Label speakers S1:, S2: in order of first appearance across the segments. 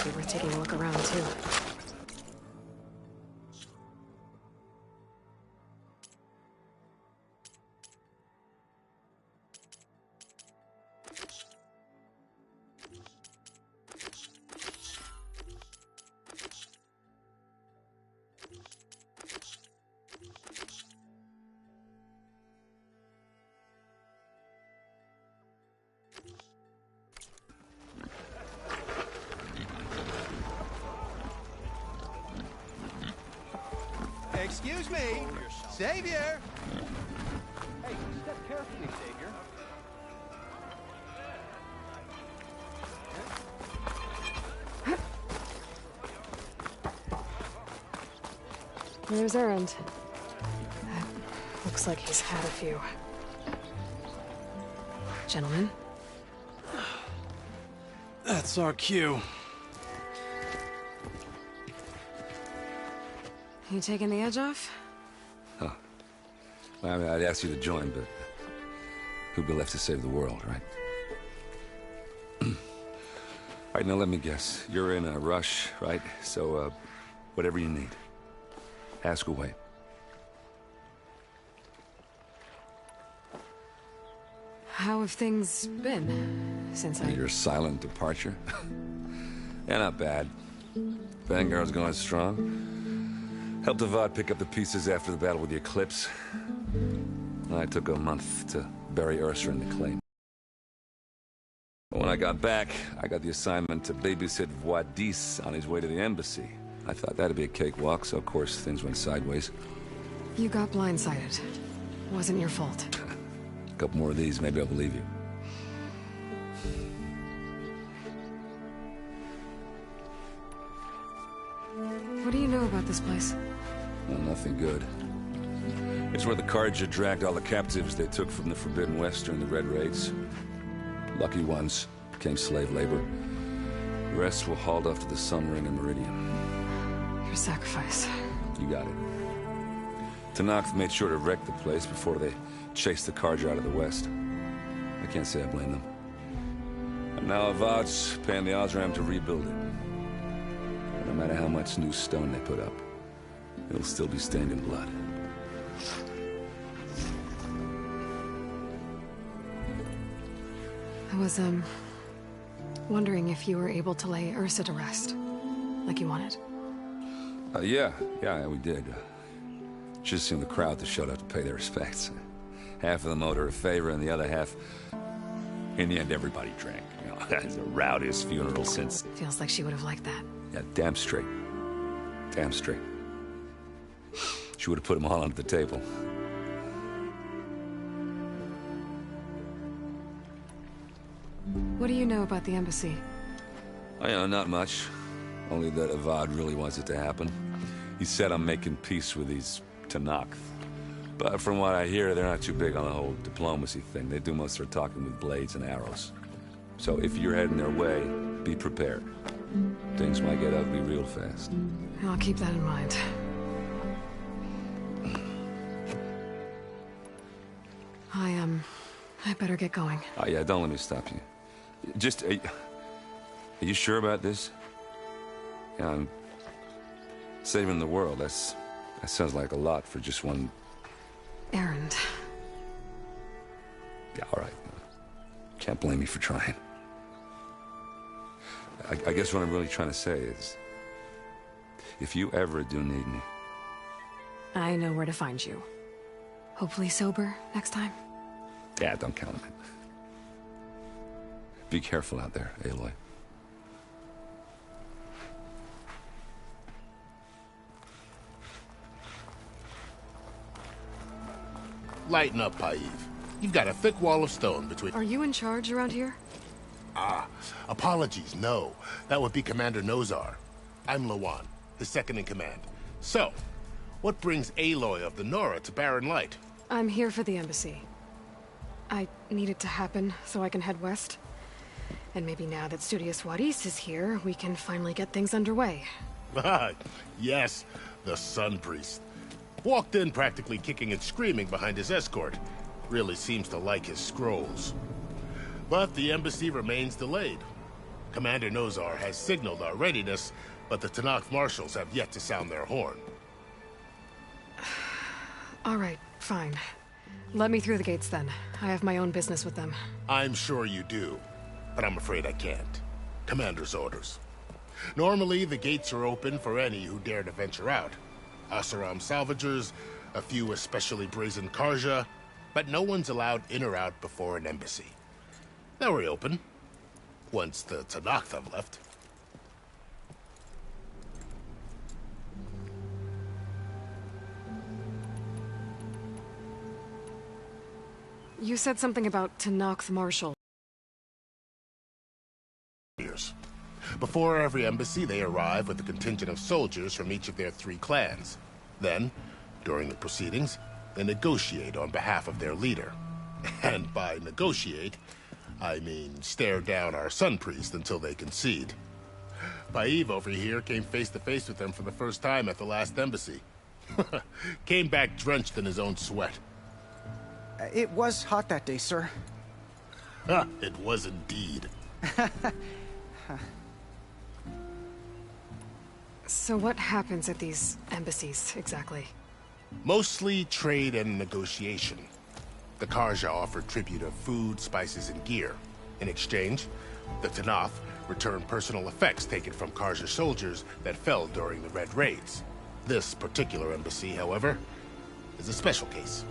S1: be worth taking a look around, too.
S2: Excuse me, Savior!
S3: Hey, step carefully, Savior.
S1: There's Erend. Looks like he's had a few. Gentlemen?
S4: That's our cue.
S1: You taking the edge off?
S5: Huh. Well, I mean, I'd ask you to join, but who'd be left to save the world, right? All right, now let me guess. You're in a rush, right? So, whatever you need, ask away.
S1: How have things been since
S5: Your silent departure? Yeah, not bad. Vanguard's going strong. Helped Avad pick up the pieces after the battle with the Eclipse. I took a month to bury Ursa in the claim. When I got back, I got the assignment to babysit Wadis on his way to the embassy. I thought that'd be a cakewalk, so of course things went sideways.
S1: You got blindsided. Wasn't your fault.
S5: A couple more of these, maybe I'll believe you.
S1: What do you know about this place?
S5: Well, nothing good. It's where the Carja dragged all the captives they took from the Forbidden West during the Red Raids. Lucky ones became slave labor. The rest were hauled off to the Sun Ring and Meridian.
S1: Your sacrifice.
S5: You got it. Tenakth made sure to wreck the place before they chased the Carja out of the West. I can't say I blame them. And now Avad's paying the Osram to rebuild it. No matter how much new stone they put up, it'll still be stained in blood.
S1: I was, wondering if you were able to lay Ursa to rest, like you wanted.
S5: Yeah, we did. Just seemed the crowd that showed up to pay their respects. Half of them owed her a favor, and the other half... In the end, everybody drank. You know, that's the rowdiest funeral since...
S1: Feels like she would have liked that.
S5: Yeah, damn straight. Damn straight. She would have put them all under the table.
S1: What do you know about the embassy?
S5: I know, not much. Only that Avad really wants it to happen. He said I'm making peace with these Tenakth. But from what I hear, they're not too big on the whole diplomacy thing. They do most of their talking with blades and arrows. So if you're heading their way, be prepared. Things might get ugly real fast.
S1: I'll keep that in mind. I better get going.
S5: Oh, yeah, don't let me stop you. Just, are you sure about this? Yeah, I'm saving the world. That sounds like a lot for just one...
S1: Erend.
S5: Yeah, all right. Can't blame me for trying. I guess what I'm really trying to say is, if you ever do need me...
S1: I know where to find you. Hopefully sober next time.
S5: Yeah, don't count on it. Be careful out there, Aloy.
S6: Lighten up, Paiv. You've got a thick wall of stone between...
S1: Are you in charge around here?
S6: Apologies, no. That would be Commander Nozar. I'm Lawan, his second-in-command. So, what brings Aloy of the Nora to Barren Light?
S1: I'm here for the embassy. I need it to happen so I can head west. And maybe now that Studious Wadis is here, we can finally get things underway.
S6: Yes, the Sun Priest. Walked in practically kicking and screaming behind his escort. Really seems to like his scrolls. But the embassy remains delayed. Commander Nozar has signaled our readiness, but the Tenakth marshals have yet to sound their horn.
S1: All right, fine. Let me through the gates then. I have my own business with them.
S6: I'm sure you do, but I'm afraid I can't. Commander's orders. Normally, the gates are open for any who dare to venture out. Asaram salvagers, a few especially brazen Karja, but no one's allowed in or out before an embassy. They'll reopen, once the Tenakth have left.
S1: You said something about Tenakth Marshal.
S6: Before every embassy, they arrive with a contingent of soldiers from each of their 3 clans. Then, during the proceedings, they negotiate on behalf of their leader. And by negotiate, I mean stare down our Sun Priest until they concede. Paiv over here came face to face with them for the first time at the last embassy. Came back drenched in his own sweat.
S3: It was hot that day, sir.
S6: It was indeed.
S1: So what happens at these embassies, exactly?
S6: Mostly trade and negotiation. The Karja offer tribute of food, spices, and gear. In exchange, the Tenakth return personal effects taken from Karja soldiers that fell during the Red Raids. This particular embassy, however, is a special case.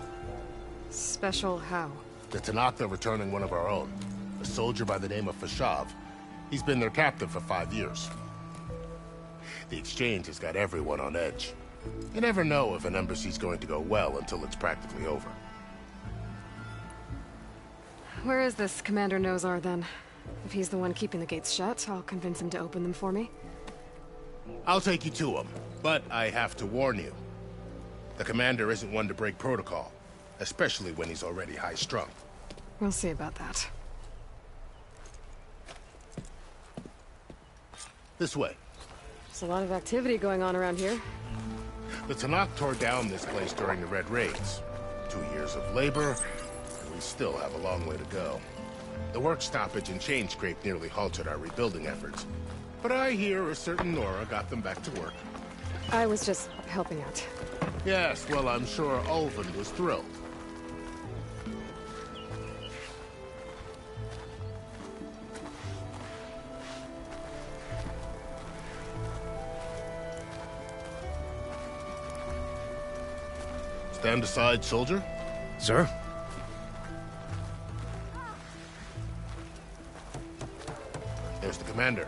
S1: Special how?
S6: The Tenakth are returning one of our own, a soldier by the name of Fashav. He's been their captive for 5 years. The exchange has got everyone on edge. You never know if an embassy's going to go well until it's practically over.
S1: Where is this Commander Nozar, then? If he's the one keeping the gates shut, I'll convince him to open them for me.
S6: I'll take you to him, but I have to warn you. The commander isn't one to break protocol, especially when he's already high-strung.
S1: We'll see about that.
S6: This way.
S1: There's a lot of activity going on around here.
S6: The Tenakth tore down this place during the Red Raids. 2 years of labor, and we still have a long way to go. The work stoppage and chain scrape nearly halted our rebuilding efforts. But I hear a certain Nora got them back to work.
S1: I was just helping out.
S6: Yes, well, I'm sure Ulvund was thrilled. Stand aside, soldier.
S4: Sir?
S6: There's the commander.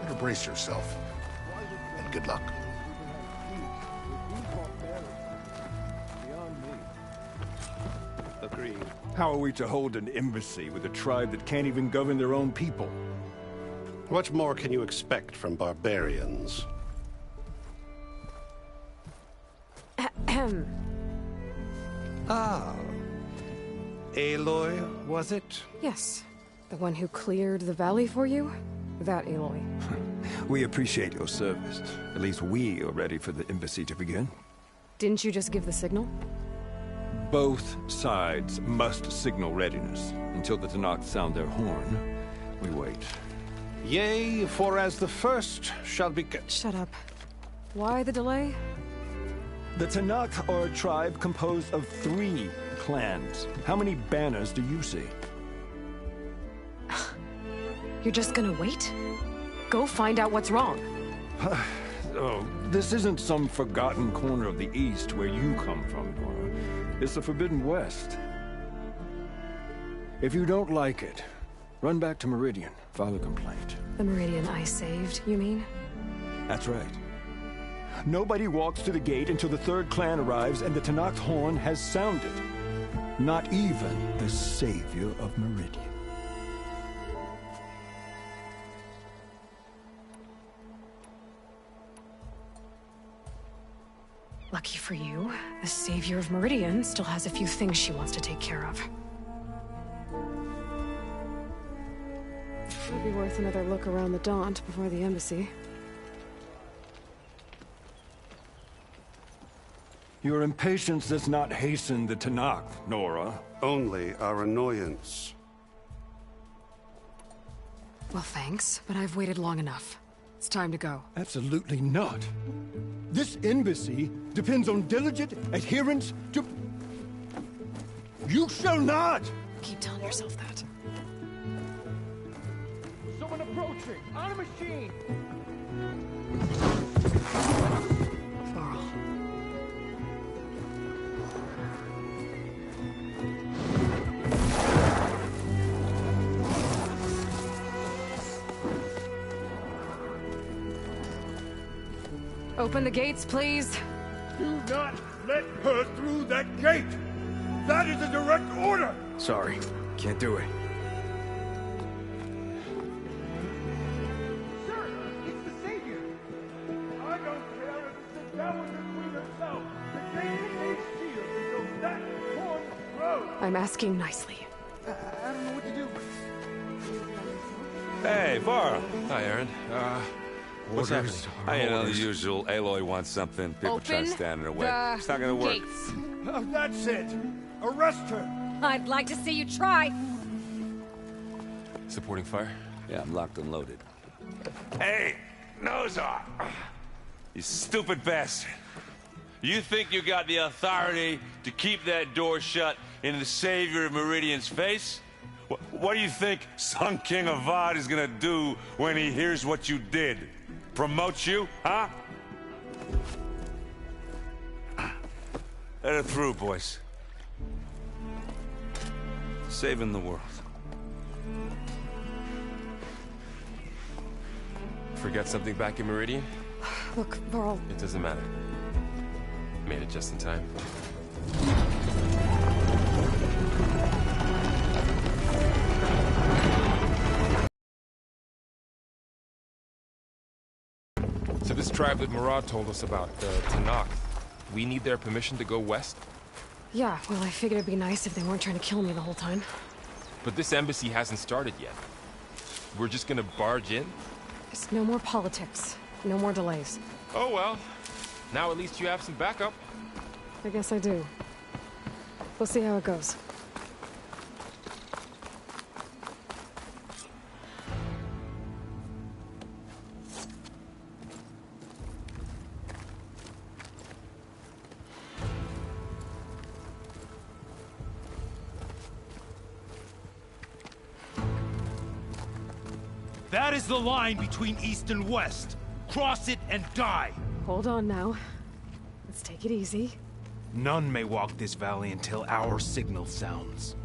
S6: Better brace yourself. And good luck.
S7: Agreed. How are we to hold an embassy with a tribe that can't even govern their own people?
S8: What more can you expect from barbarians?
S7: Ah. Aloy, was it?
S1: Yes. The one who cleared the valley for you? That Aloy.
S7: We appreciate your service. At least we are ready for the embassy to begin.
S1: Didn't you just give the signal?
S7: Both sides must signal readiness. Until the Tenakth sound their horn, we wait. Yea, for as the first shall be...
S1: Shut up. Why the delay?
S7: The Tenakth are a tribe composed of 3 clans. How many banners do you see?
S1: You're just gonna wait? Go find out what's wrong.
S7: Oh, this isn't some forgotten corner of the East where you come from, Nora. It's the Forbidden West. If you don't like it, run back to Meridian, file a complaint.
S1: The Meridian I saved, you mean?
S7: That's right. Nobody walks to the gate until the 3rd clan arrives and the Tenakth horn has sounded. Not even the savior of Meridian.
S1: Lucky for you, the savior of Meridian still has a few things she wants to take care of. It'd be worth another look around the Daunt before the embassy.
S7: Your impatience does not hasten the Tenakth, Nora.
S8: Only our annoyance.
S1: Well, thanks, but I've waited long enough. It's time to go.
S9: Absolutely not. This embassy depends on diligent adherence to... You shall not!
S1: Keep telling yourself that.
S9: Someone approaching! On a machine!
S1: Varl. Open the gates, please.
S9: Do not let her through that gate! That is a direct order!
S3: Sorry, can't do it.
S9: Sir, it's the Savior! I don't care if it's the devil and the queen herself! The gate is sealed until that horn blows!
S1: I'm asking nicely.
S3: I don't know what to do.
S5: Hey, Varl.
S4: Hi, Aaron. What's happening?
S5: I know the usual. Aloy wants something. People try to
S1: Open
S5: stand in her way.
S1: the
S5: It's not gonna work.
S1: gates.
S9: That's it! Arrest her!
S10: I'd like to see you try.
S4: Supporting fire?
S5: Yeah, I'm locked and loaded. Hey, Nozar! You stupid bastard. You think you got the authority to keep that door shut in the Savior of Meridian's face? What do you think Sun King Avad is gonna do when he hears what you did? Promote you, huh? Let her through, boys. Saving the world.
S4: Forgot something back in Meridian?
S1: Look, Varl,
S4: It doesn't matter. Made it just in time. So this tribe that Murad told us about, the Tanakh, we need their permission to go west?
S1: yeah, well, I figured it'd be nice if they weren't trying to kill me the whole time.
S4: But this embassy hasn't started yet. We're just gonna barge in?
S1: Just no more politics. No more delays.
S4: Oh well. Now at least you have some backup.
S1: I guess I do. We'll see how it goes.
S11: That is the line between East and West. Cross it and die.
S1: Hold on now. Let's take it easy.
S11: None may walk this valley until our signal sounds.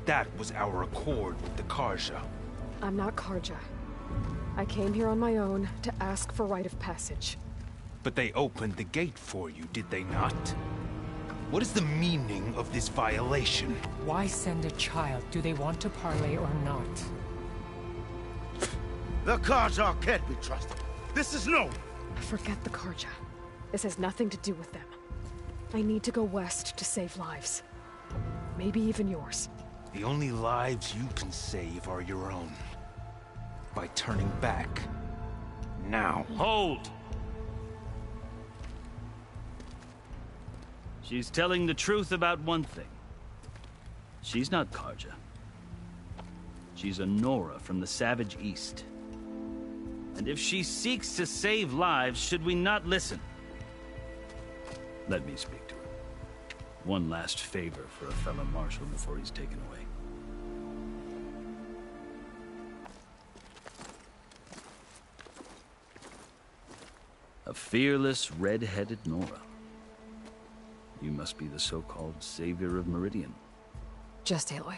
S11: That was our accord with the Karja.
S1: I'm not Karja. I came here on my own to ask for rite of passage.
S11: But they opened the gate for you, did they not? What is the meaning of this violation?
S12: Why send a child? Do they want to parley or not?
S2: The Karja can't be trusted. This is known.
S1: Forget the Karja. This has nothing to do with them. I need to go west to save lives. Maybe even yours.
S11: The only lives you can save are your own. By turning back. Now.
S13: Hold! She's telling the truth about one thing. She's not Karja. She's a Nora from the Savage East. And if she seeks to save lives, should we not listen? Let me speak to her. One last favor for a fellow marshal before he's taken away. A fearless, red-headed Nora. You must be the so-called Savior of Meridian.
S1: Just Aloy.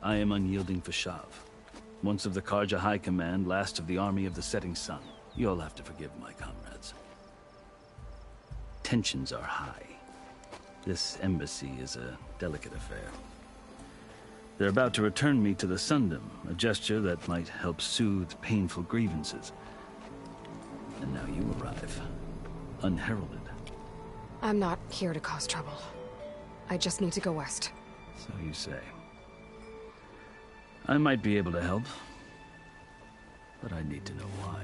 S13: I am unyielding Fashav. Once of the Karja High Command, last of the Army of the Setting Sun. You'll have to forgive my comrades. Tensions are high. This embassy is a delicate affair. They're about to return me to the Sundom, a gesture that might help soothe painful grievances. And now you arrive, unheralded.
S1: I'm not here to cause trouble. I just need to go west.
S13: So you say. I might be able to help, but I need to know why.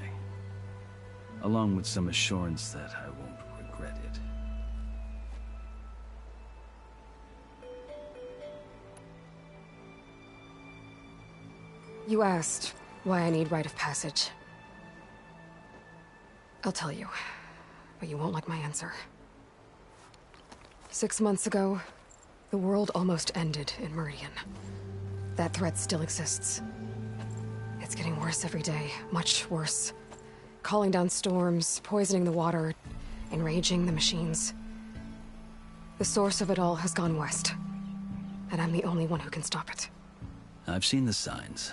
S13: Along with some assurance that I won't regret it.
S1: You asked Why I need rite of passage. I'll tell you, but you won't like my answer. 6 months ago, the world almost ended in Meridian. That threat still exists. It's getting worse every day, much worse. Calling down storms, poisoning the water, enraging the machines. The source of it all has gone west, and I'm the only one who can stop it.
S13: I've seen the signs.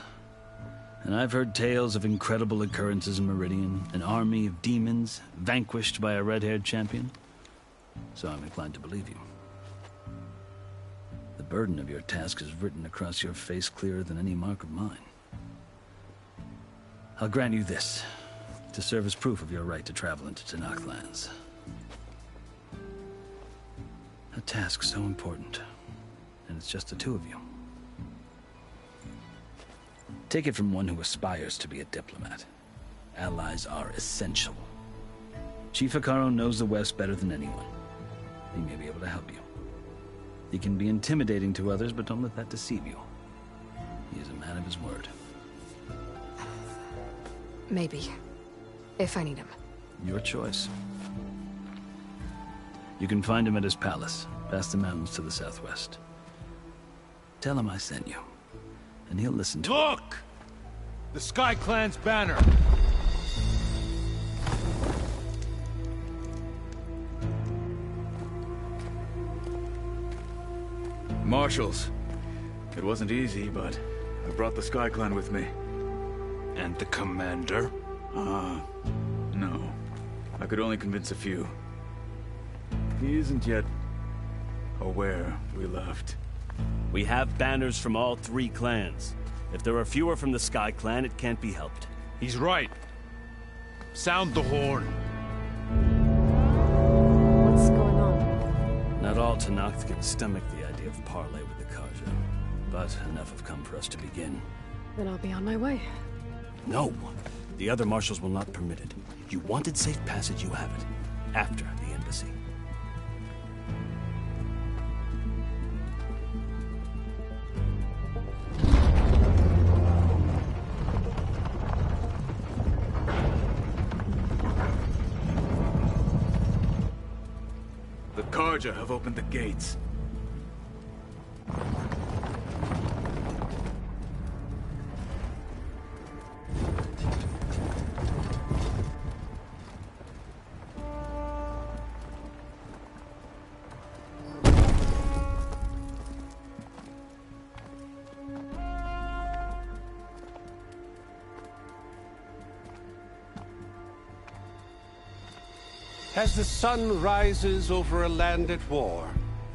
S13: And I've heard tales of incredible occurrences in Meridian, an army of demons vanquished by a red-haired champion. So I'm inclined to believe you. The burden of your task is written across your face clearer than any mark of mine. I'll grant you this, to serve as proof of your right to travel into Tenakth lands. A task so important, and it's just the two of you. Take it from one who aspires to be a diplomat. Allies are essential. Chief Hekarro knows the West better than anyone. He may be able to help you. He can be intimidating to others, but don't let that deceive you. He is a man of his word.
S1: Maybe. If I need him.
S13: Your choice. You can find him at his palace, past the mountains to the southwest. Tell him I sent you, and he'll listen to
S11: Look! The Sky Clan's banner!
S3: Marshals. It wasn't easy, but I brought the Sky Clan with me.
S11: And the commander?
S3: No. I could only convince a few. He isn't yet aware we left.
S10: We have banners from all 3 clans. If there are fewer from the Sky Clan, it can't be helped.
S11: He's right. Sound the horn.
S1: What's going on?
S10: Not all Tenakth can stomach the idea of parley with the Carja, but enough have come for us to begin.
S1: Then I'll be on my way.
S10: No! The other marshals will not permit it. You wanted safe passage, you have it. After the embassy.
S3: The Carja have opened the gates.
S8: As the sun rises over a land at war,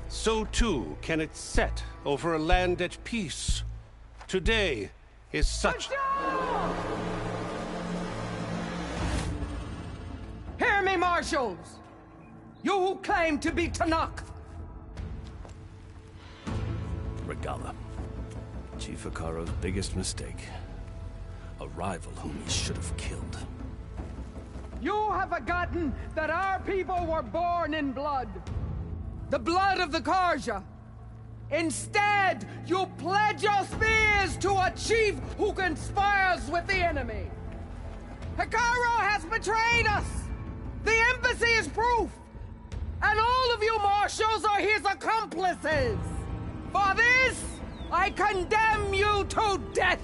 S8: so too can it set over a land at peace. Today is such...
S14: Hear me, marshals! You who claim to be Tenakth!
S10: Regalla. Chief Hekarro's biggest mistake. A rival whom he should have killed.
S14: You have forgotten that our people were born in blood. The blood of the Carja. Instead, you pledge your spears to a chief who conspires with the enemy. Hekarro has betrayed us. The embassy is proof. And all of you marshals are his accomplices. For this, I condemn you to death.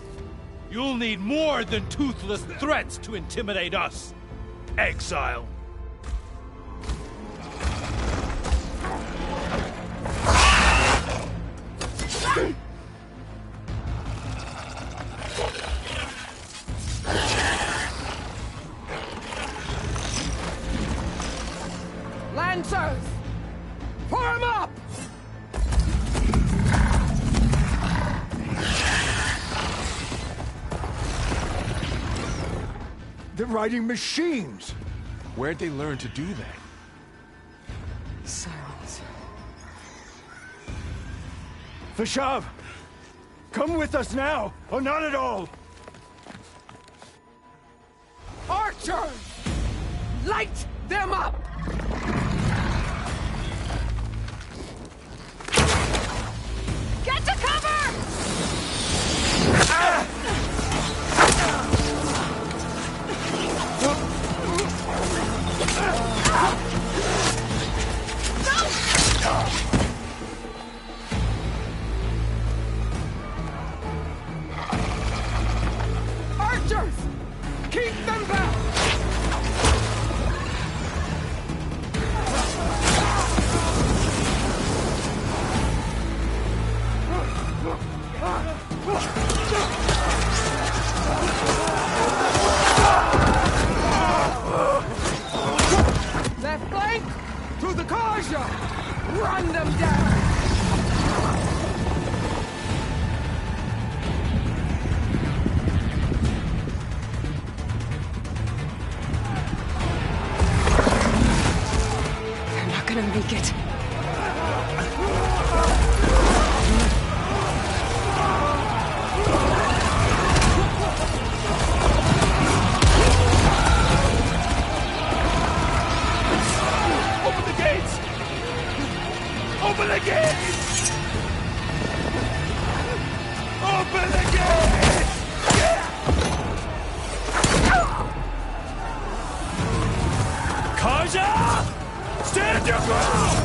S11: You'll need more than toothless threats to intimidate us. Exile.
S14: Lancers, form up!
S9: They're riding machines!
S4: Where'd they learn to do that?
S1: Silence.
S9: Vashav! Come with us now, or not at all!
S14: Archers! Light them up!
S15: Get to cover!
S9: Ah!
S14: Keep them back! Left flank! To the Carja! Run them down!
S1: They're not gonna make it.
S9: Open the gates! Open the gates! Open the gates!
S10: Carja! Stand your ground!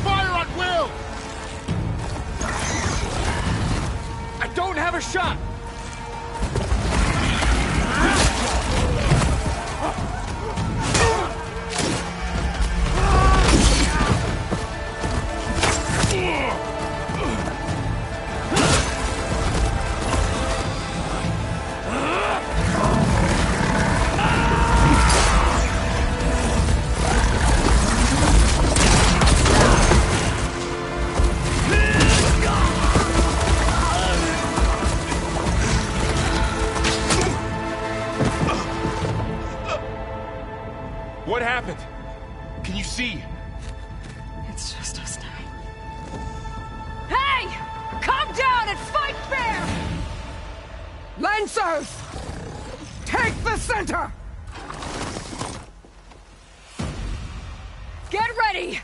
S9: Fire on Will!
S14: I don't have a shot!
S4: What happened? Can you see?
S1: It's just us now.
S14: Hey! Come down and fight fair! Lancers! Take the center! Get ready!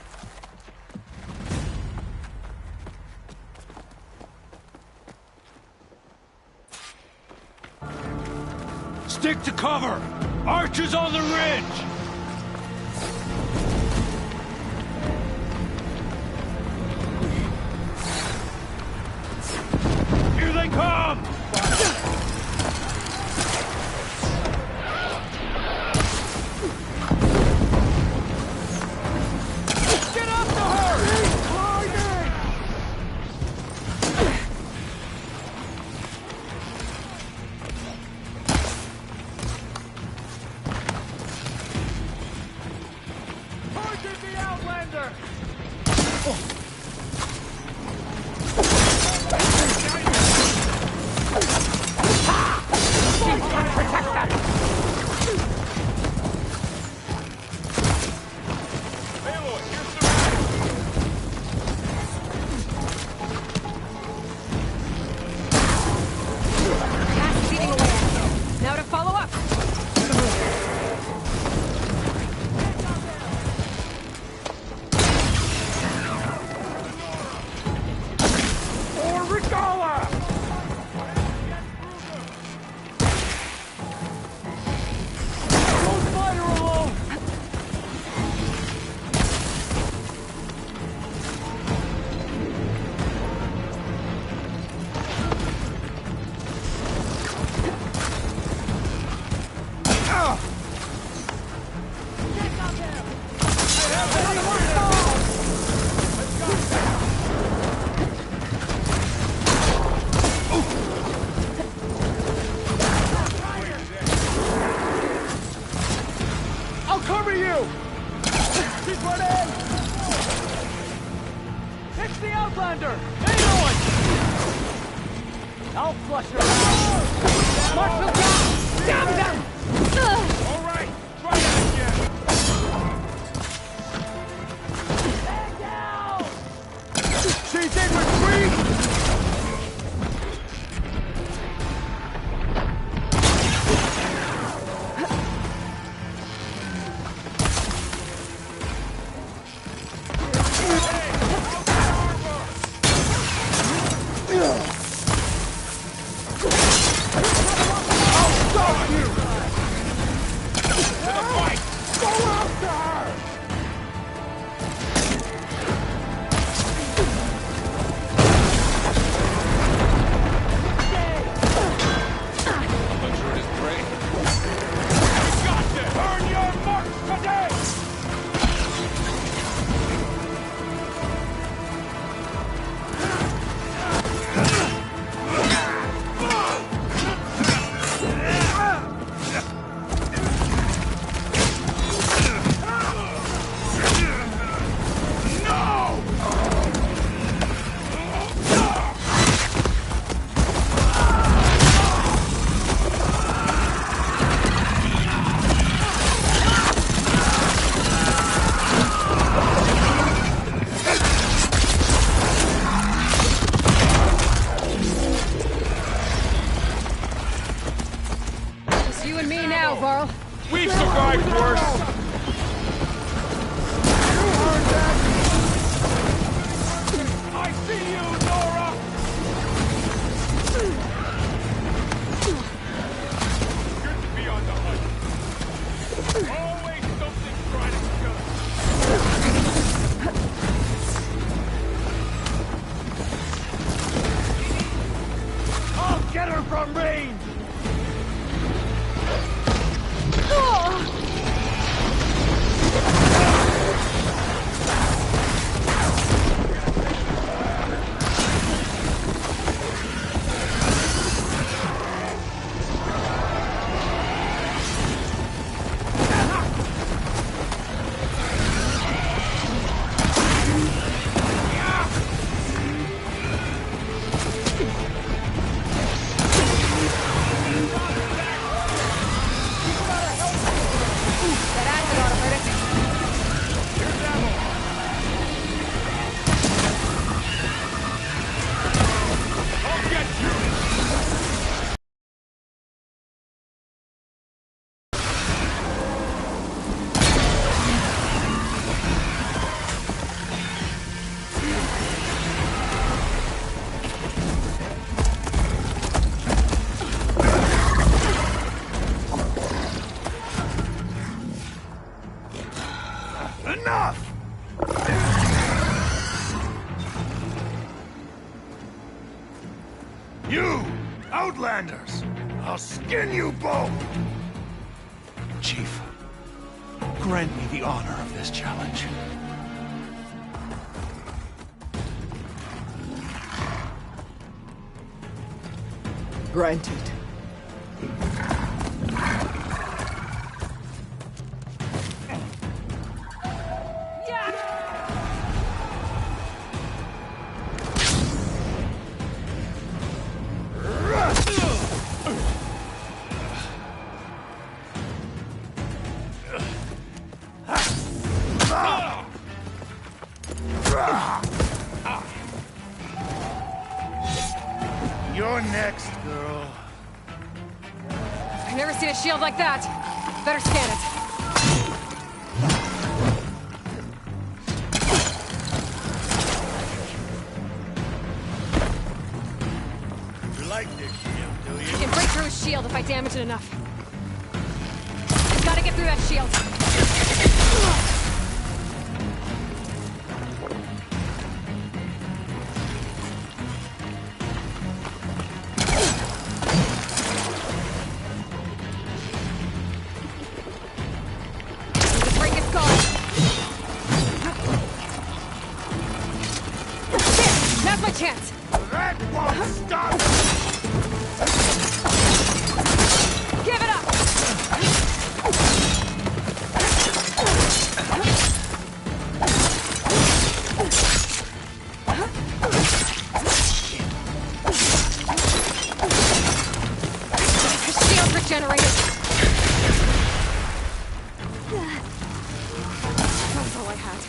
S10: Stick to cover! Archers on the ridge! Here they come!
S14: Get up to her!
S9: Target the Outlander!
S1: Pass leading away. Now to follow up.
S9: Or Regala! Don't fire alone! I'll cover you! She's running! It's the Outlander! Hang on! I'll flush her out! Marshal down! Down them! All right! Try that again! Stand down! She's in retreat!
S1: Varl.
S4: We've survived worse.
S9: I see you, Nora! Good to be on the hunt. Always something trying to kill us. I'll get her from range!
S2: Enough! You, Outlanders! I'll skin you both!
S11: Chief, grant me the honor of this challenge.
S14: Granted.
S2: You're next, girl.
S1: I've never seen a shield like that. Better scan it.
S2: You like this shield, do you?
S1: I can break through his shield if I damage it enough. I've got to get through that shield. Chance.
S2: That won't stop!
S1: Give it up! The shield regenerated. That's all I had.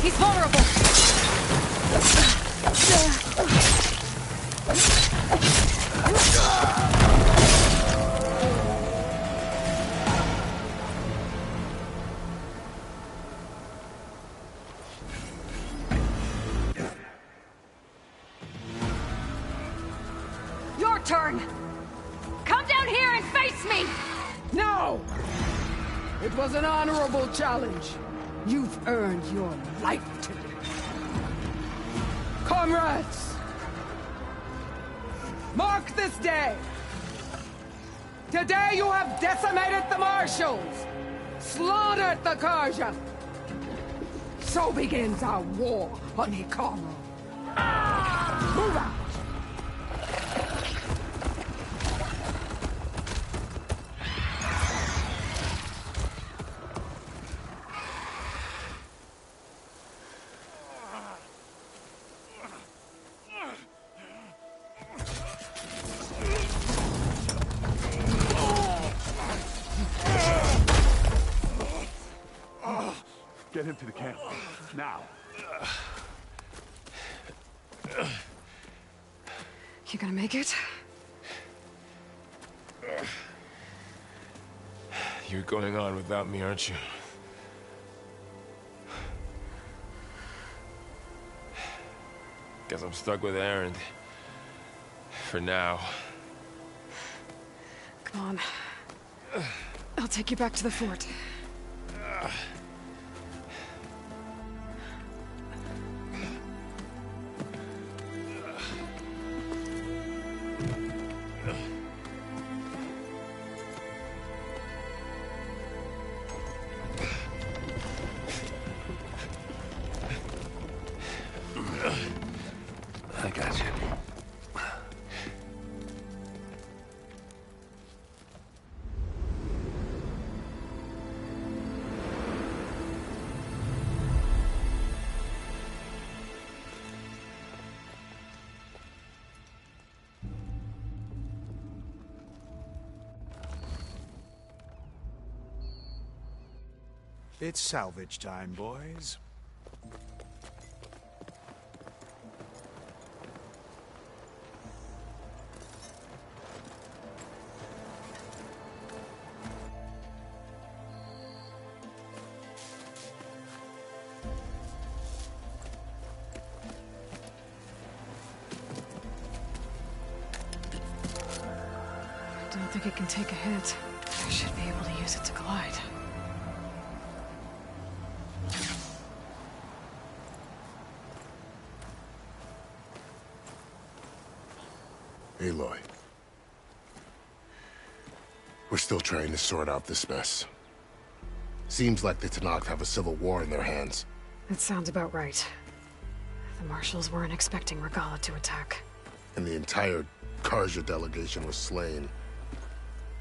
S1: He's vulnerable! Your turn! Come down here and face me!
S14: No! It was an honorable challenge. You've earned your life today. Comrades! Mark this day! Today you have decimated the Marshals! Slaughtered the Carja! So begins our war on Hikaru. Move out!
S3: Get him to the camp. Now.
S1: You gonna make it?
S4: You're going on without me, aren't you? Guess I'm stuck with Erend. For now.
S1: Come on. I'll take you back to the fort.
S10: I got you.
S2: It's salvage time, boys.
S1: I don't think it can take a hit. I should be able to use it to glide.
S6: Aloy. We're still trying to sort out this mess. Seems like the Tenakth have a civil war in their hands.
S1: That sounds about right. The Marshals weren't expecting Regalla to attack.
S6: And the entire Carja delegation was slain.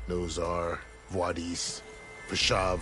S6: Nozar, Vuadis, Vashav.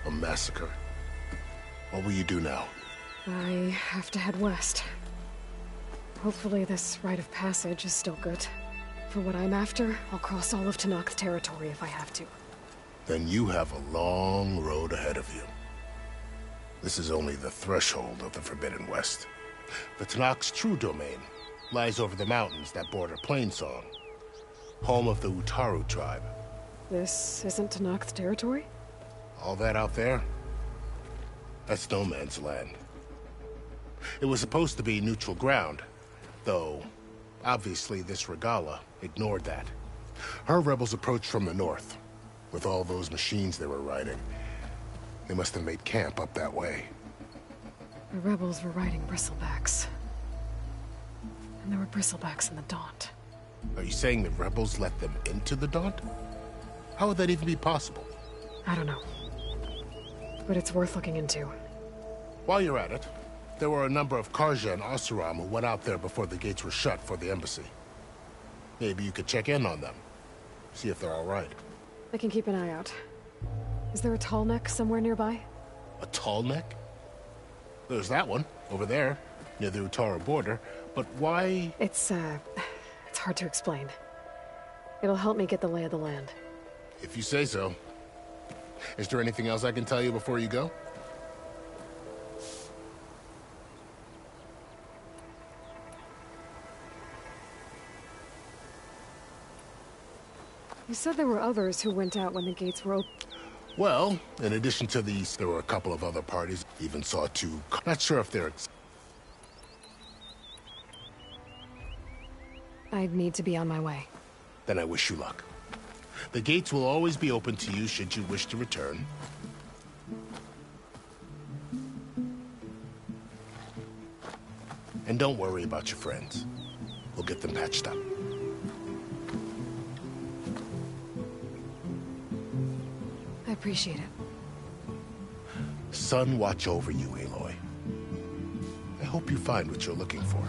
S6: A massacre. What will you do now?
S1: I have to head west. Hopefully this rite of passage is still good. For what I'm after, I'll cross all of Tenakth territory if I have to.
S6: Then you have a long road ahead of you. This is only the threshold of the Forbidden West. The Tenakth's true domain lies over the mountains that border Plainsong, home of the Utaru tribe.
S1: This isn't Tenakth territory?
S6: All that out there? That's no man's land. It was supposed to be neutral ground, though obviously this Regalla ignored that. Her rebels approached from the north, with all those machines they were riding. They must have made camp up that way.
S1: The rebels were riding bristlebacks. And there were bristlebacks in the Daunt.
S6: Are you saying the rebels let them into the Daunt? How would that even be possible?
S1: I don't know. But it's worth looking into.
S6: While you're at it, there were a number of Carja and Oseram who went out there before the gates were shut for the embassy. Maybe you could check in on them. See if they're all right.
S1: I can keep an eye out. Is there a tall neck somewhere nearby?
S6: A tall neck? There's that one, over there, near the Utaru border. But why...
S1: It's hard to explain. It'll help me get the lay of the land.
S6: If you say so. Is there anything else I can tell you before you go?
S1: You said there were others who went out when the gates were open.
S6: Well, in addition to these, there were a couple of other parties. Even saw two. Not sure if they're...
S1: I'd need to be on my way.
S6: Then I wish you luck. The gates will always be open to you should you wish to return. And don't worry about your friends. We'll get them patched up.
S1: I appreciate it.
S6: Sun watch over you, Aloy. I hope you find what you're looking for.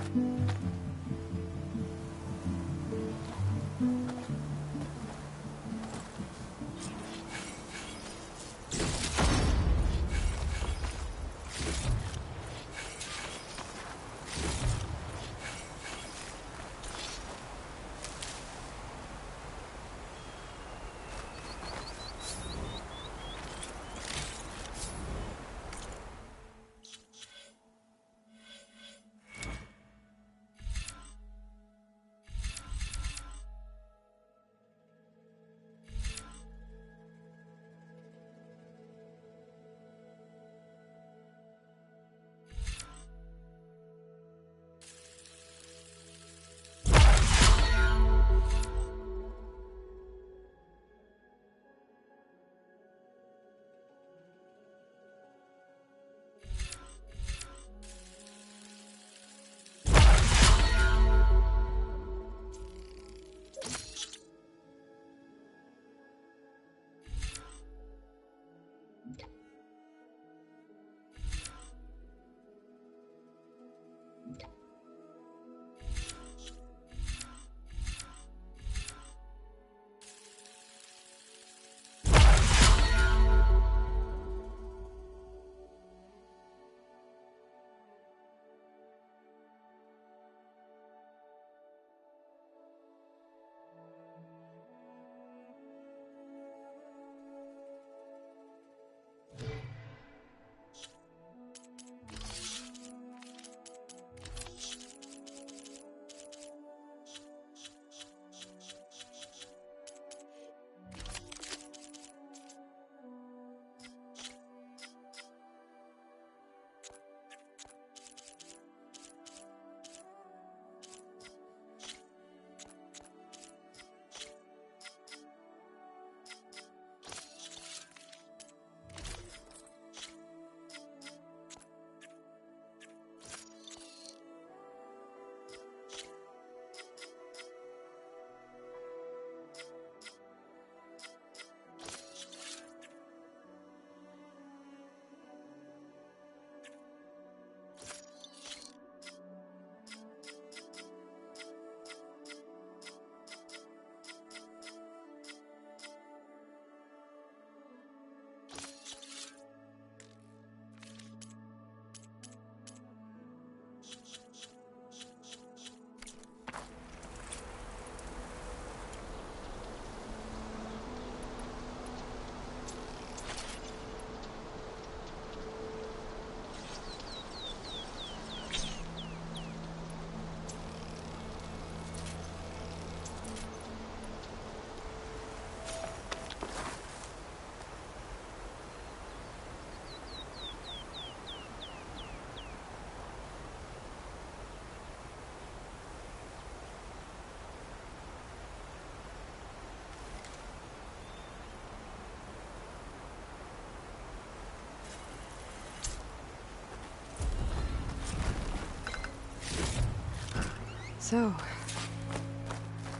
S1: So,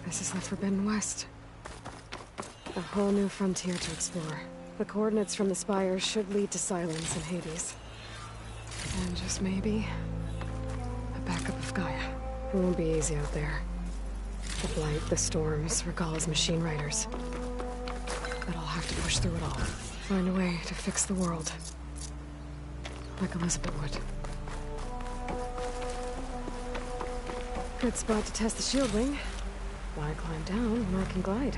S1: this is the Forbidden West. A whole new frontier to explore. The coordinates from the spires should lead to Silence and Hades. And just maybe, a backup of Gaia. It won't be easy out there. The Blight, the Storms, Regalla's machine riders. But I'll have to push through it all. Find a way to fix the world. Like Elizabeth would. Good spot to test the shield wing. Why climb down when I can glide?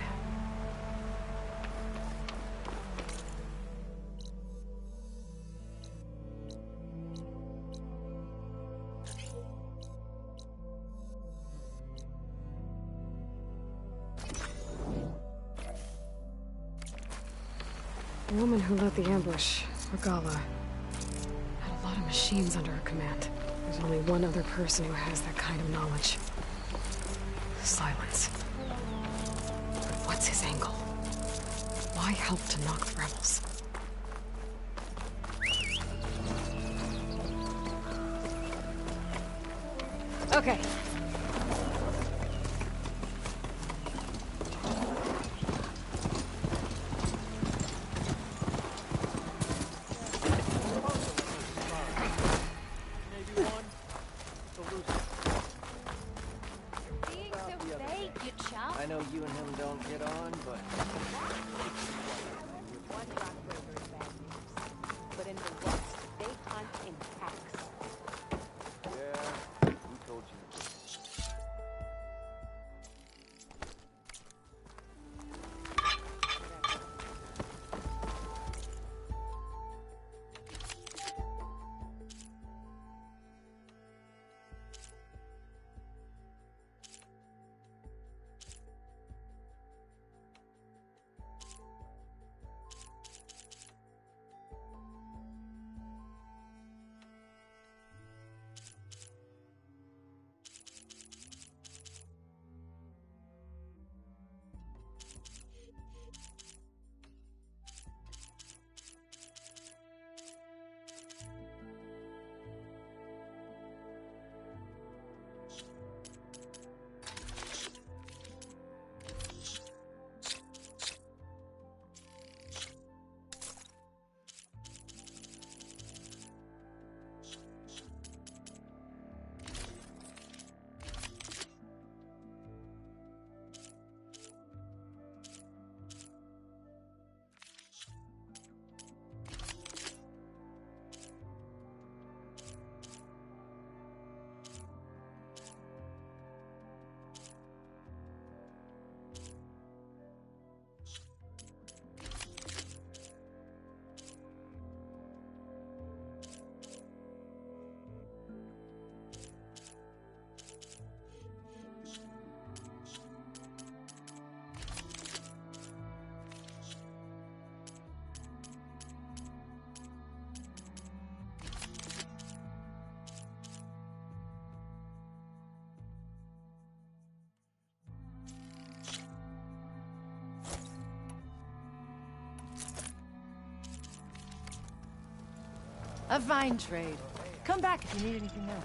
S1: The woman who led the ambush, Regala, had a lot of machines under her command. There's only one other person who has that kind of knowledge. Silence. But what's his angle? Why help to knock the rebels? Okay.
S15: I know you and him don't get on, but...
S16: But in the West, they hunt in packs.
S15: Yeah, who told you?
S16: A fine trade. Come back if you need anything else.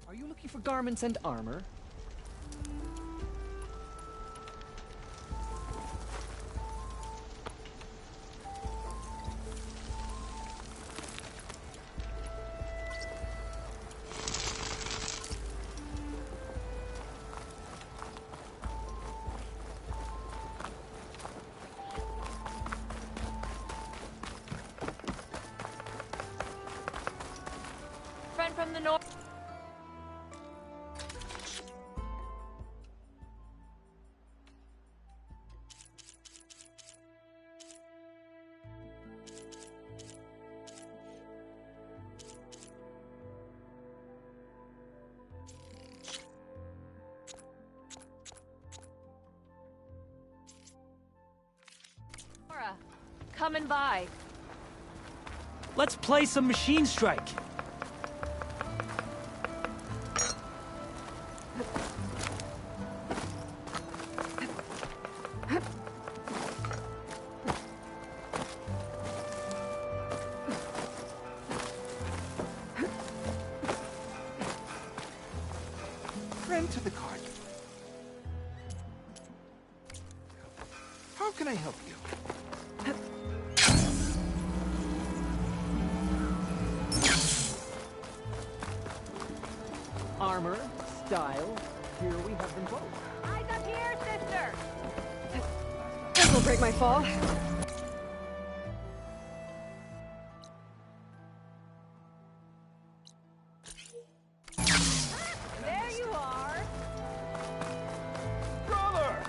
S15: Are you looking for garments and armor?
S16: Friend from the north. coming by.
S10: Let's play some Machine Strike.
S11: Friend to the cart. How can I help you?
S15: Armor, style, here we have them both.
S16: Eyes up here, sister!
S1: This will break my fall.
S16: There you are!
S11: Brother!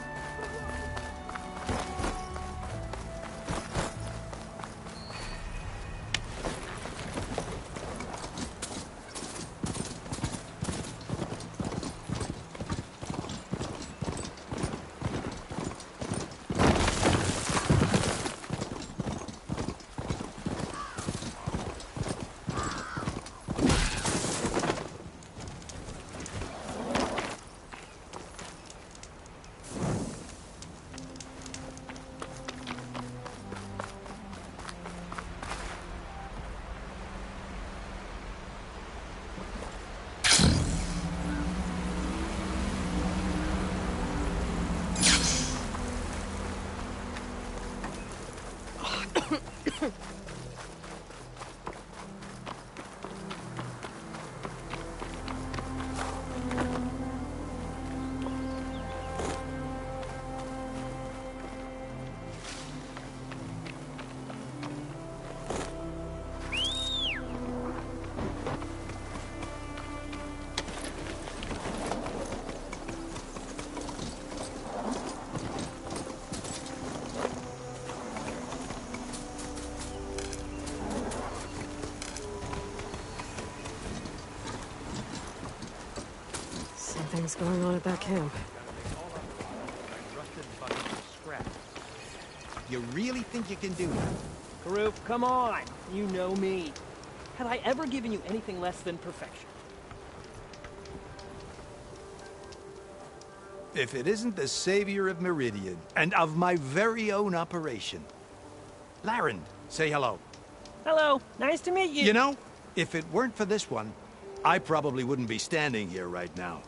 S1: Something's going on at that camp.
S11: You really think you can do that?
S15: Karuk, come on. You know me. Had I ever given you anything less than perfection?
S11: If it isn't the savior of Meridian, and of my very own operation. Larend, say hello.
S15: Hello, nice to meet you.
S11: You know, if it weren't for this one, I probably wouldn't be standing here right now.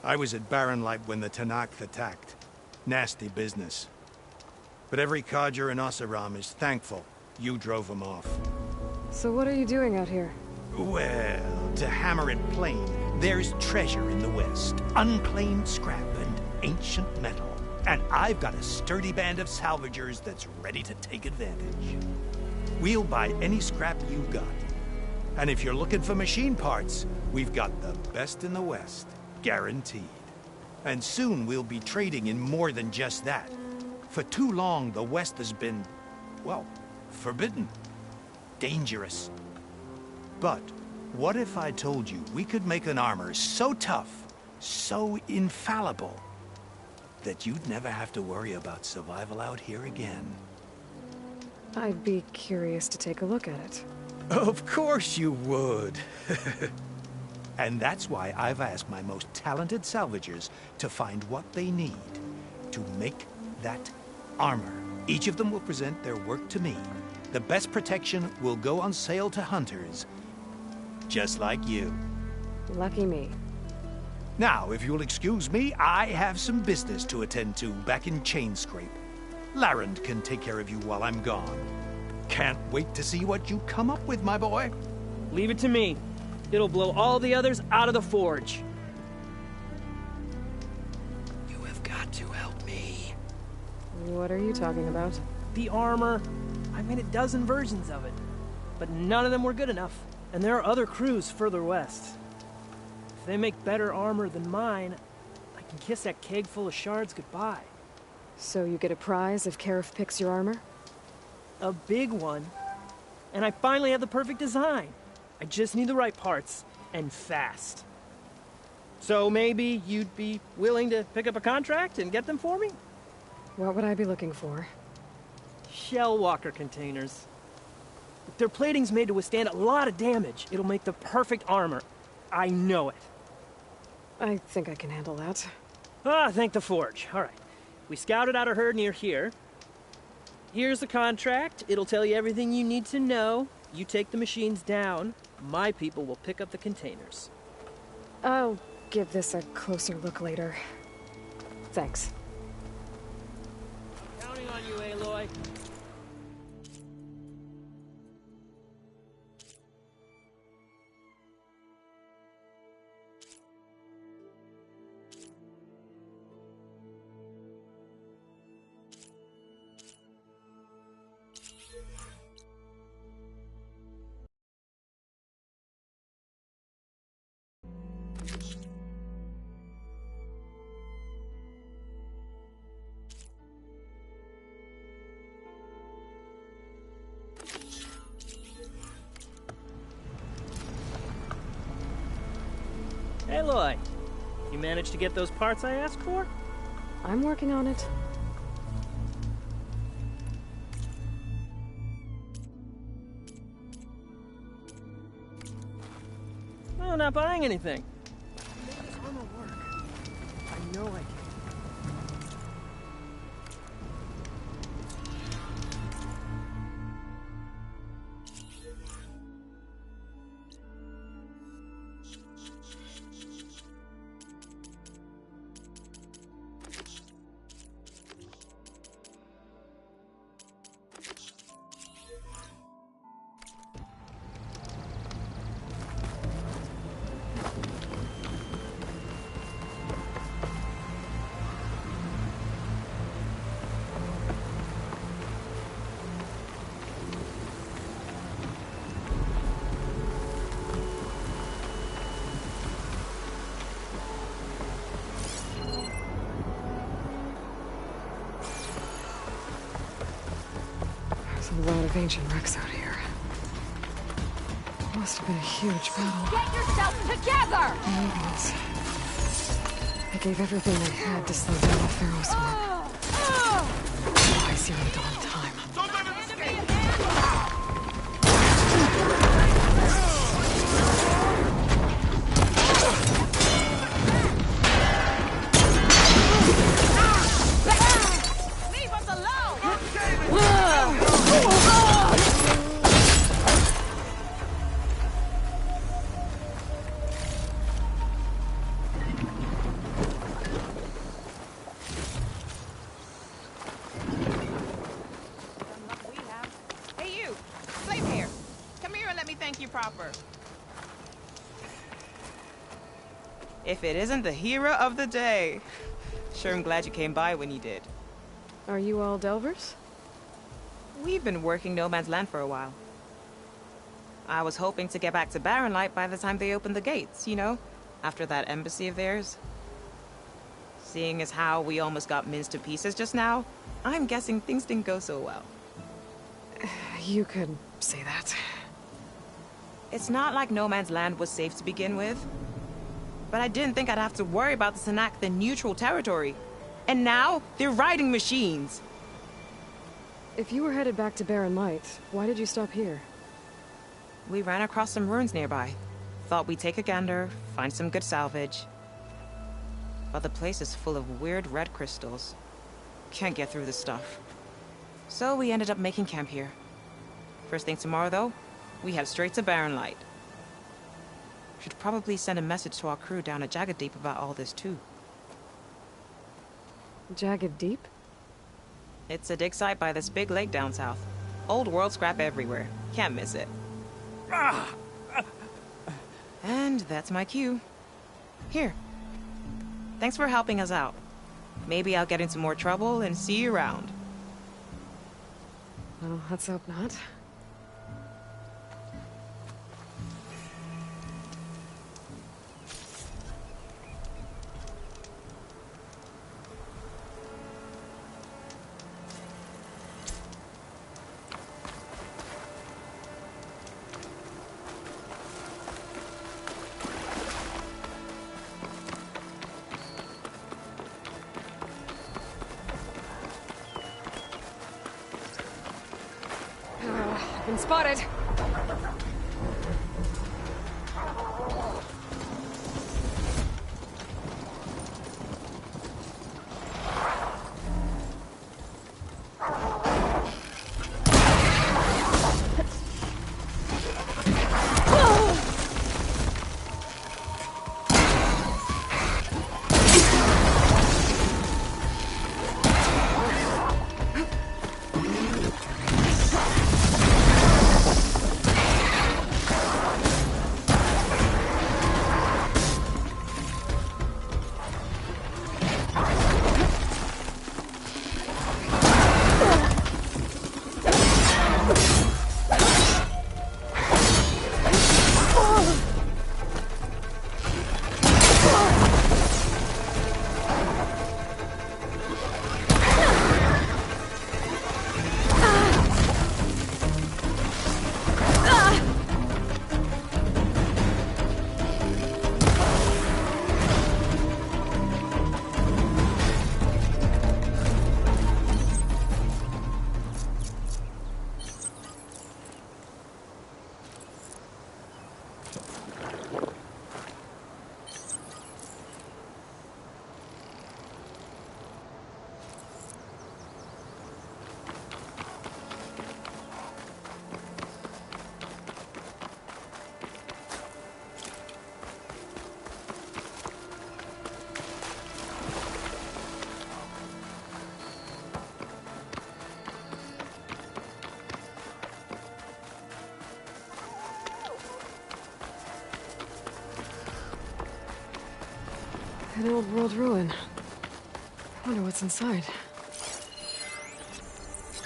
S11: I was at Barrenlight when the Tenakth attacked. Nasty business. But every Carja in Oseram is thankful you drove them off.
S1: So what are you doing out here?
S11: Well, to hammer it plain, there's treasure in the West. Unclaimed scrap and ancient metal. And I've got a sturdy band of salvagers that's ready to take advantage. We'll buy any scrap you've got. And if you're looking for machine parts, we've got the best in the West. Guaranteed. And soon we'll be trading in more than just that. For too long, the West has been, well, forbidden. Dangerous. But what if I told you we could make an armor so tough, so infallible, that you'd never have to worry about survival out here again?
S1: I'd be curious to take a look at it.
S11: Of course you would. And that's why I've asked my most talented salvagers to find what they need to make that armor. Each of them will present their work to me. The best protection will go on sale to hunters, just like you.
S1: Lucky me.
S11: Now, if you'll excuse me, I have some business to attend to back in Chainscrape. Larend can take care of you while I'm gone. Can't wait to see what you come up with, my boy.
S15: Leave it to me. It'll blow all the others out of the forge.
S11: You have got to help me.
S1: What are you talking about?
S15: The armor. I made a dozen versions of it, but none of them were good enough. And there are other crews further west. If they make better armor than mine, I can kiss that keg full of shards goodbye.
S1: So you get a prize if Karif picks your armor?
S15: A big one. And I finally have the perfect design. I just need the right parts, and fast. So maybe you'd be willing to pick up a contract and get them for me?
S1: What would I be looking for?
S15: Shell walker containers. Their plating's made to withstand a lot of damage. It'll make the perfect armor. I know it.
S1: I think I can handle that.
S15: Ah, thank the Forge. All right. We scouted out a herd near here. Here's the contract. It'll tell you everything you need to know. You take the machines down. My people will pick up the containers.
S1: I'll give this a closer look later. Thanks.
S15: Counting on you, Aloy. Aloy, you managed to get those parts I asked for?
S1: I'm working on it.
S15: Oh, not buying anything. Make this armor work. I know I can.
S1: There's a lot of ancient wrecks out here. Must have been a huge battle.
S17: Get yourself together!
S1: Mutants. They gave everything they had to slow down the Pharaoh's war. I zeroed on time.
S17: Don't let him escape! Leave us alone!
S18: Hey you! Flame here! Come here and let me thank you proper. If it isn't the hero of the day. Sure I'm glad you came by when you did.
S1: Are you all Delvers?
S18: We've been working No Man's Land for a while. I was hoping to get back to Barren Light by the time they opened the gates, you know? After that embassy of theirs. Seeing as how we almost got minced to pieces just now, I'm guessing things didn't go so well.
S1: You could say that.
S18: It's not like No Man's Land was safe to begin with. But I didn't think I'd have to worry about the Sanakth in neutral territory. And now, they're riding machines.
S1: If you were headed back to Barren Light, why did you stop here?
S18: We ran across some ruins nearby. Thought we'd take a gander, find some good salvage. But the place is full of weird red crystals. Can't get through this stuff. So we ended up making camp here. First thing tomorrow, though, we head straight to Barren Light. Should probably send a message to our crew down at Jagged Deep about all this, too.
S1: Jagged Deep?
S18: It's a dig site by this big lake down south. Old world scrap everywhere. Can't miss it. And that's my cue. Here. Thanks for helping us out. Maybe I'll get into more trouble and see you around.
S1: Well, let's hope not. Been spotted. An old world ruin. I wonder what's inside.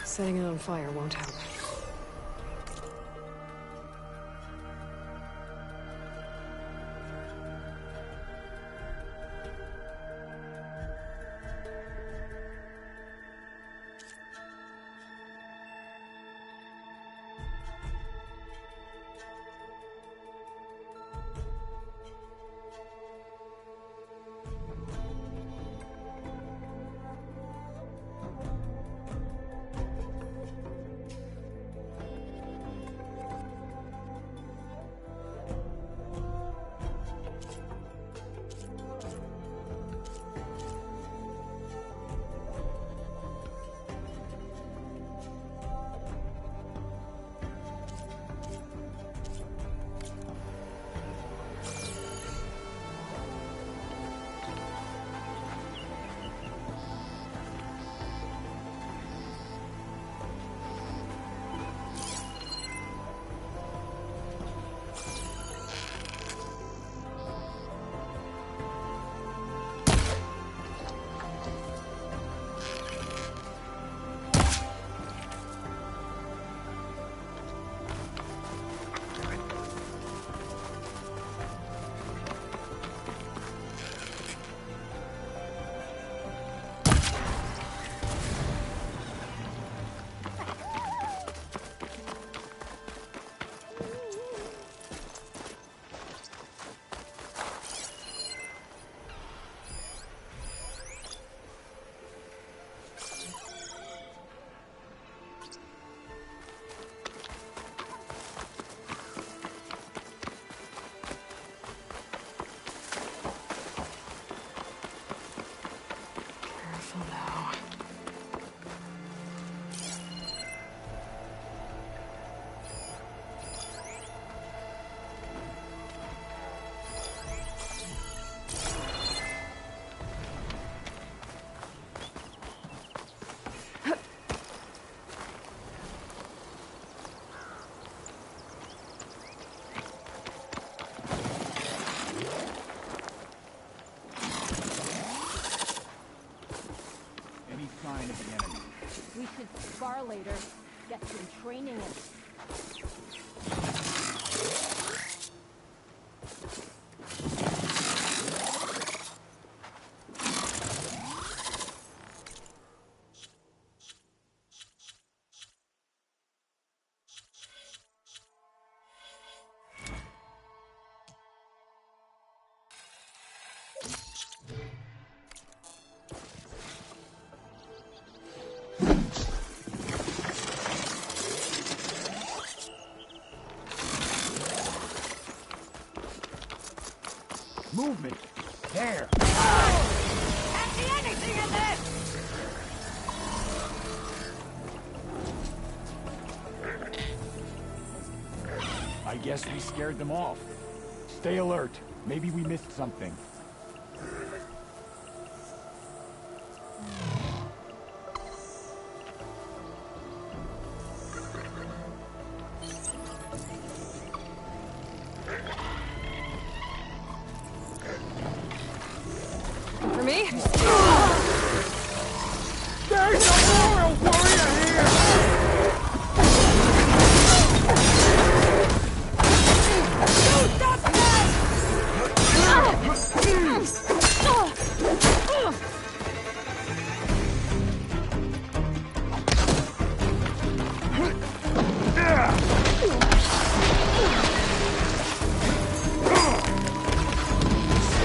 S1: Setting it on fire won't help.
S17: We should spar later. Get some training in.
S9: Movement. There.
S17: Can't see anything in this!
S9: I guess we scared them off. Stay alert. Maybe we missed something.
S1: For me?
S9: There's a royal warrior here!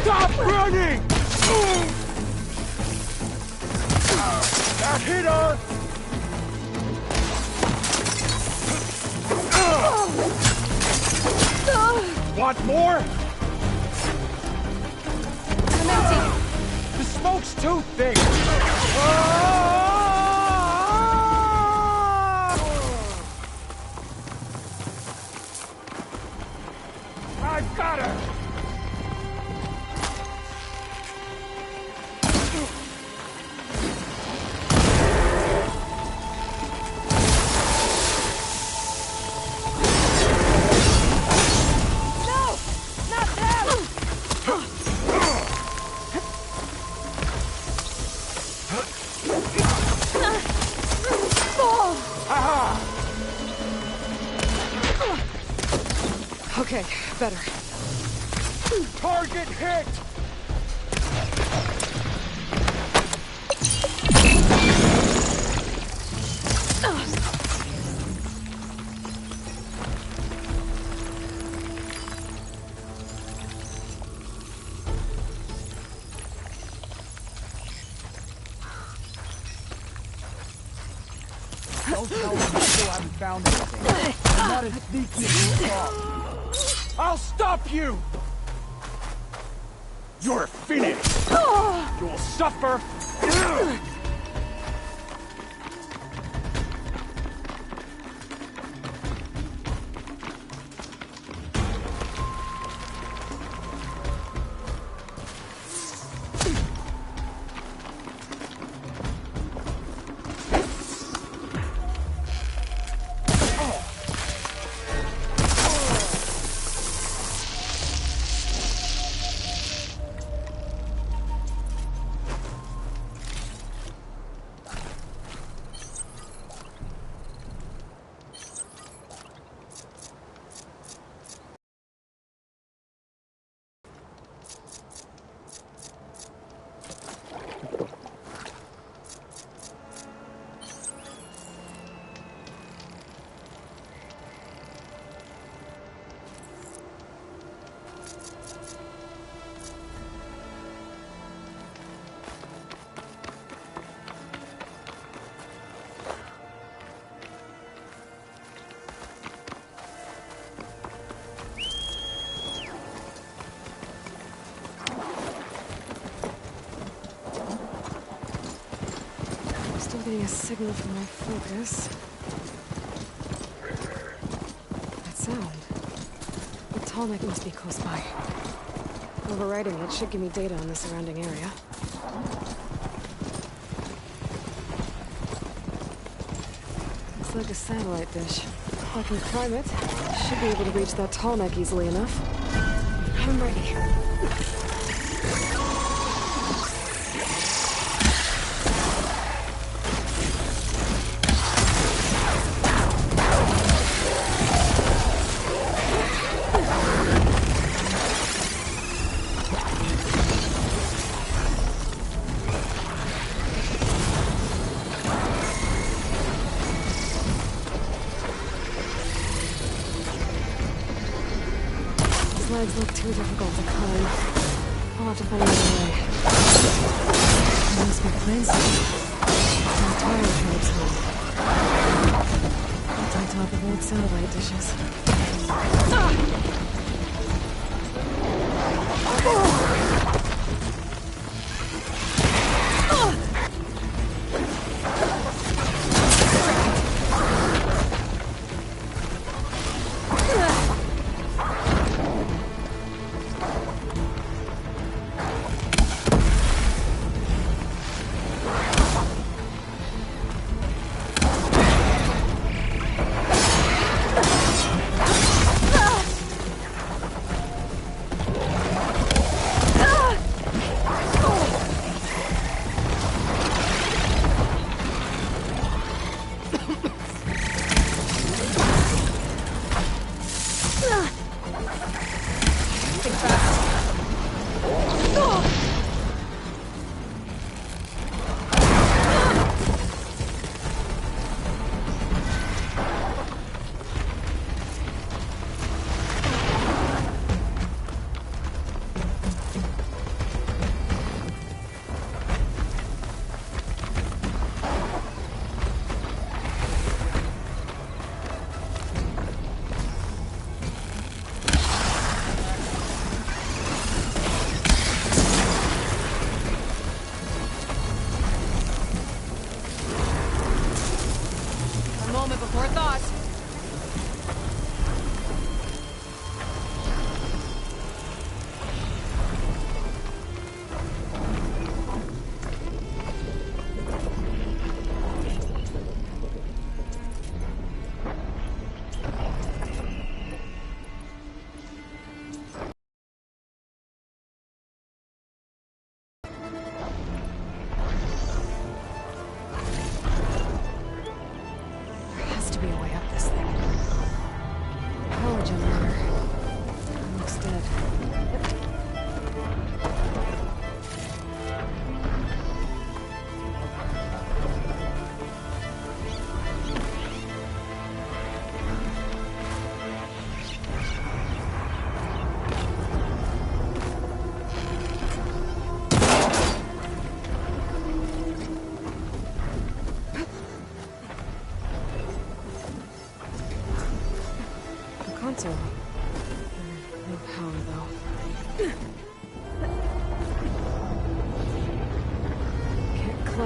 S9: Stop running! That hit her! Want more?
S1: I'm empty.
S9: The smoke's too thick! I've got her!
S1: Okay, better.
S9: Target hit! Don't tell me you still haven't found anything. I'm not as sneaky as you thought. I'll stop you! You're finished! You'll suffer!
S1: Getting a signal from my focus. That sound. The Tallneck must be close by. Overriding it should give me data on the surrounding area. Looks like a satellite dish. If I can climb it, I should be able to reach that Tallneck easily enough. I'm ready. Legs look too difficult to climb. I'll have to find another way. There must be planes. The entire tribe's home. Built on top of old satellite dishes.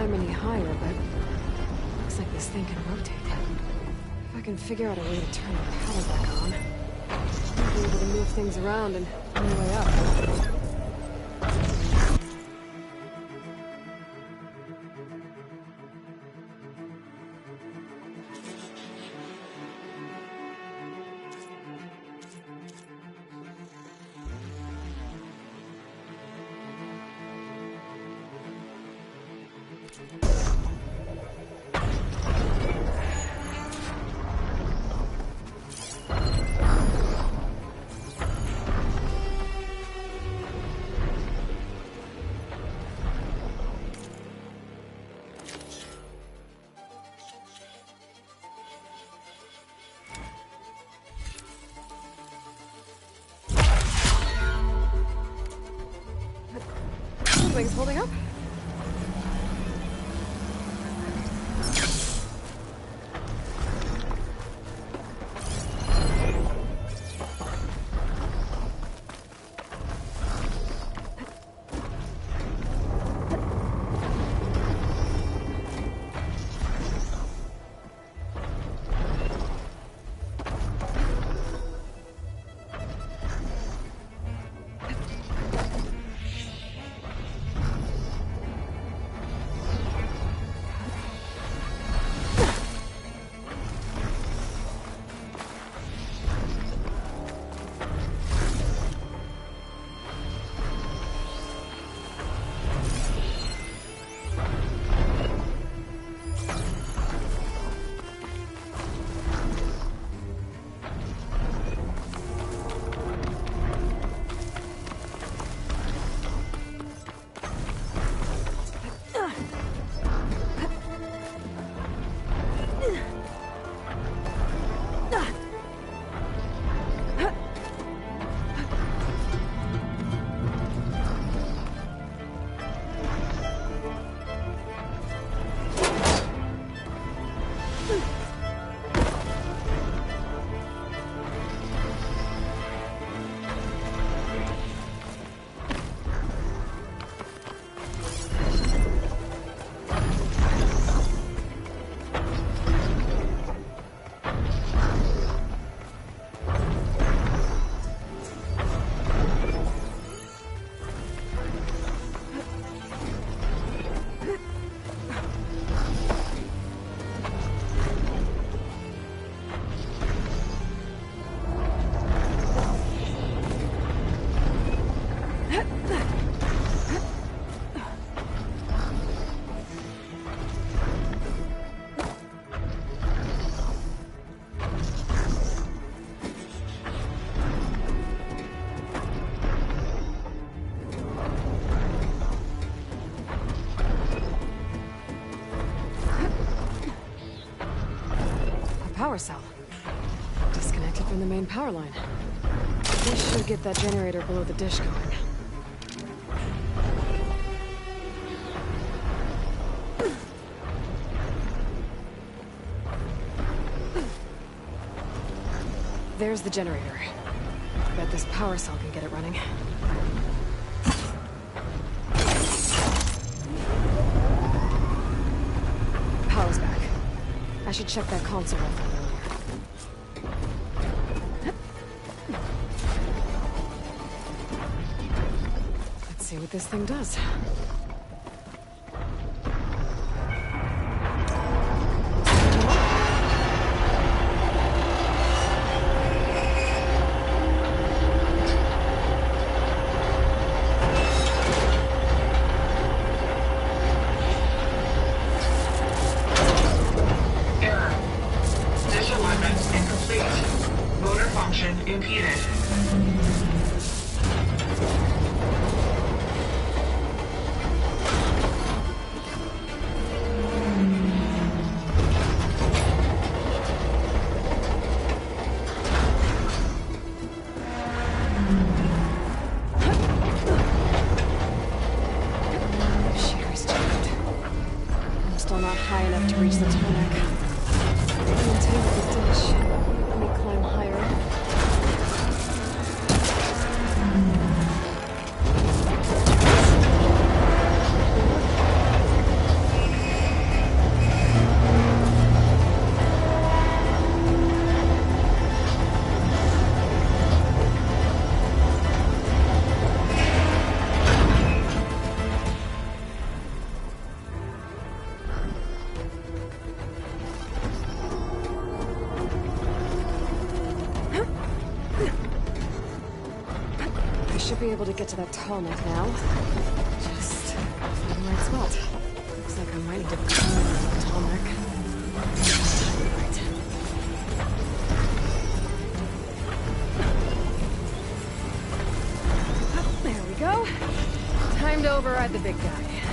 S1: climb any higher, but looks like this thing can rotate. If I can figure out a way to turn the power back on, I'll be able to move things around and find a way up. Wings holding up? Power cell. Disconnected from the main power line. This should get that generator below the dish going. There's the generator. Bet this power cell can get it running. Power's back. I should check that console I found earlier. Let's see what this thing does. Should be able to get to that tall neck now. Just find the right spot. Looks like I might need to climb the tall neck. Right. Oh, there we go. Time to override the big guy.